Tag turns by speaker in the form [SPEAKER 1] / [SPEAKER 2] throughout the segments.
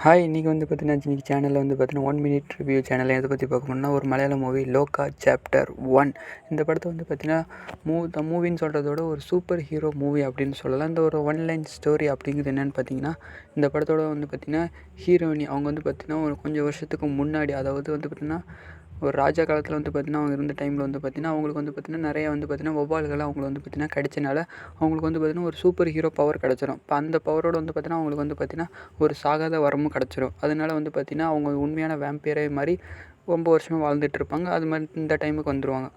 [SPEAKER 1] Hi! இன்றைக்கி வந்து பார்த்தீங்கன்னா, இன்னைக்கு சேனலில் வந்து பார்த்தீங்கன்னா 1 மினிட் ரிவ்யூ சேனலில் எதை பற்றி பார்க்க போறோம்னா, ஒரு மலையாள மூவி லோகா சாப்டர் 1. இந்த படத்தை வந்து பார்த்தீங்கன்னா, மூவின்னு சொல்கிறத விட ஒரு சூப்பர் ஹீரோ மூவி அப்படின்னு சொல்லலாம். இந்த ஒரு ஒன் லைன் ஸ்டோரி அப்படிங்கிறது என்னென்னு பார்த்தீங்கன்னா, இந்த படத்தோட வந்து பார்த்தீங்கன்னா, ஹீரோயினி அவங்க வந்து பார்த்தீங்கன்னா, ஒரு கொஞ்சம் வருஷத்துக்கு முன்னாடி, அதாவது வந்து பார்த்தீங்கன்னா, ஒரு ராஜா காலத்தில் வந்து பார்த்தீங்கன்னா, அவங்க இருந்த டைமில் வந்து பார்த்தீங்கன்னா, அவங்களுக்கு வந்து பார்த்தீங்கன்னா, நிறையா வந்து பார்த்தீங்கன்னா, வௌவால்கள் அவங்களுக்கு வந்து பார்த்தீங்கன்னா கடிச்சனால, அவங்களுக்கு வந்து பார்த்தீங்கன்னா, ஒரு சூப்பர் ஹீரோ பவர் கிடச்சிரும். இப்போ அந்த பவரோட வந்து பார்த்தீங்கன்னா, அவங்களுக்கு வந்து பார்த்தீங்கன்னா, ஒரு சாகாத வரமும் கிடச்சிரும். அதனால வந்து பார்த்தீங்கன்னா, அவங்க உண்மையான வேம்பயரே மாரி ரொம்ப வருஷமா வாழ்ந்துட்டுருப்பாங்க. அது மாதிரி இந்த டைமுக்கு வந்துருவாங்க.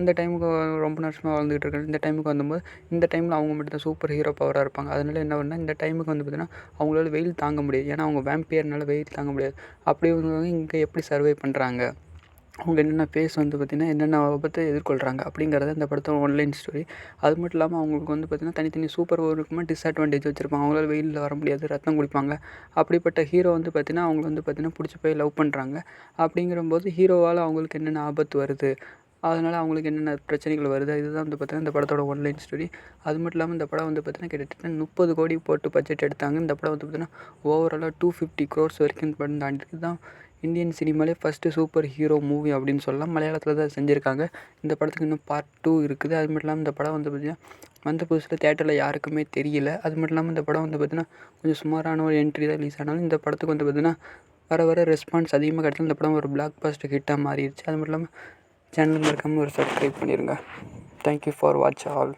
[SPEAKER 1] இந்த டைமுக்கு ரொம்ப வருஷமாக வாழ்ந்துகிட்டு இருக்காங்க. இந்த டைமுக்கு வந்தபோது, இந்த டைமில் அவங்க மட்டும் தான் சூப்பர் ஹீரோ பவராக இருப்பாங்க. அதனால என்ன பண்ணால், இந்த டைமுக்கு வந்து பார்த்தீங்கன்னா, அவங்களால வெயில் தாங்க முடியாது. ஏன்னா அவங்க வேம்பயர்னால வெயில் தாங்க முடியாது. அப்படி இங்கே எப்படி சர்வை பண்ணுறாங்க, அவங்க என்னென்ன ஃபேஸ் வந்து பார்த்திங்கன்னா, என்னென்ன ஆபத்தை எதிர்கொள்கிறாங்க அப்படிங்கிறத இந்த படத்தோட ஒன்லைன் ஸ்டோரி. அது மட்டும் இல்லாமல் அவங்களுக்கு வந்து பார்த்திங்கன்னா, தனித்தனி சூப்பர் பவருக்குமே டிஸ்அட்வான்டேஜ் வச்சுருப்பாங்க. அவங்களால வெயிலில் வர முடியாது, ரத்தம் குடிப்பாங்க. அப்படிப்பட்ட ஹீரோ வந்து பார்த்திங்கன்னா, அவங்கள வந்து பார்த்திங்கன்னா பிடிச்சி போய் லவ் பண்ணுறாங்க. அப்படிங்கிறம்போது ஹீரோவால் அவங்களுக்கு என்னென்ன ஆபத்து வருது, அதனால் அவங்களுக்கு என்னென்ன பிரச்சனைகள் வருது, இதுதான் வந்து பார்த்தீங்கன்னா இந்த படத்தோட ஒன்லைன் ஸ்டோரி. அது மட்டும் இல்லாமல் இந்த படம் வந்து பார்த்தீங்கன்னா, கிட்டத்தட்ட 30 கோடி போட்டு பட்ஜெட் எடுத்தாங்க. இந்த படம் வந்து பார்த்தீங்கன்னா, ஓவராலாக 250 crores வரைக்கும் படம் தாண்டிருக்கு. இதுதான் இந்தியன் சினிமாலே ஃபஸ்ட்டு சூப்பர் ஹீரோ மூவி அப்படின்னு சொல்லலாம். மலையாளத்தில் தான் செஞ்சுருக்காங்க. இந்த படத்துக்கு இன்னும் பார்ட் 2 இருக்குது. அது மட்டும் இல்லாமல் இந்த படம் வந்து பார்த்திங்கன்னா, வந்த புதுசில் தியேட்டரில் யாருக்குமே தெரியல. அது மட்டும் இல்லாமல் இந்த படம் வந்து பார்த்திங்கன்னா, கொஞ்சம் சுமாரான ஒரு என்ட்ரி தான் ரிலீஸ் ஆனாலும், இந்த படத்துக்கு வந்து பார்த்திங்கன்னா, வர வர ரெஸ்பான்ஸ் அதிகமாக கிடச்சி இந்த படம் ஒரு பிளாக் பஸ்டர் ஹிட்டாக மாறிடுச்சு. அது மட்டும் இல்லாமல் சேனலுக்கு மறக்காமல் ஒரு சப்ஸ்கிரைப் பண்ணிடுங்க. Thank you for watch all.